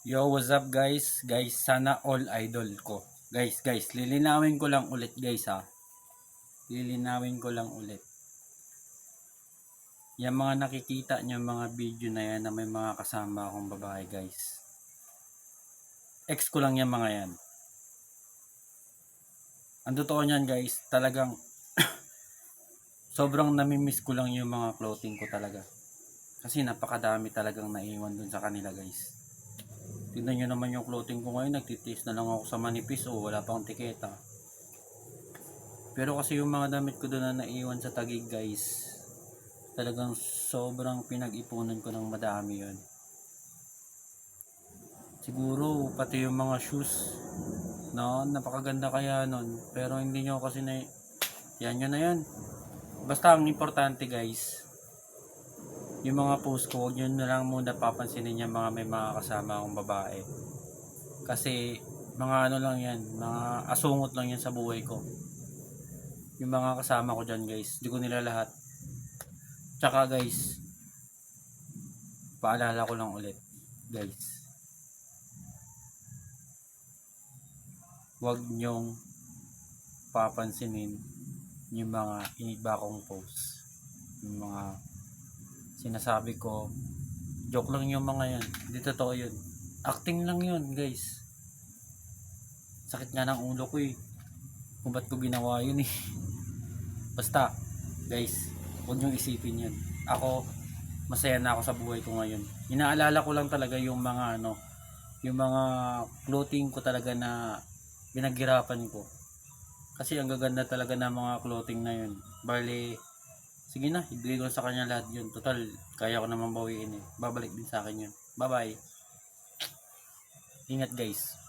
Yo, what's up guys? Guys, sana all idol ko. Guys, lilinawin ko lang ulit guys ha. Lilinawin ko lang ulit. Yung mga nakikita nyo mga video na yan na may mga kasama akong babae guys. Ex ko lang yung mga yan. Ang totoo nyan guys, talagang sobrang namimiss ko lang yung mga clothing ko talaga. Kasi napakadami talagang naiwan dun sa kanila guys. Tignan nyo naman yung clothing ko ngayon, nagtitiis na lang ako sa manipis o wala pang tiketa. Pero kasi yung mga damit ko doon na naiwan sa Taguig guys, talagang sobrang pinag-ipunan ko ng madami yun. Siguro pati yung mga shoes, no, napakaganda kaya nun. Pero hindi nyo kasi yan yun na yan. Basta ang importante guys, yung mga post ko, huwag nyo na lang muna papansinin yung mga may mga kasama akong babae. Kasi mga ano lang yan, mga asungot lang yan sa buhay ko. Yung mga kasama ko dyan guys, di ko nila lahat. Tsaka guys, paalala ko lang ulit guys, huwag nyong papansinin yung mga iniba kong post. Yung mga sinasabi ko, joke lang yung mga yan, hindi totoo yun, acting lang yun guys. Sakit nga ng ulo ko kung ba't ko ginawa yun basta guys, huwag nyong isipin yun. Ako, masaya na ako sa buhay ko ngayon. Inaalala ko lang talaga yung mga yung mga clothing ko talaga na pinaghirapan ko. Kasi ang gaganda talaga ng mga clothing na yun. Bali, sige na, ibigay ko sa kanya lahat yun. Total, kaya ko naman bawiin Babalik din sa akin yun. Bye bye. Ingat guys.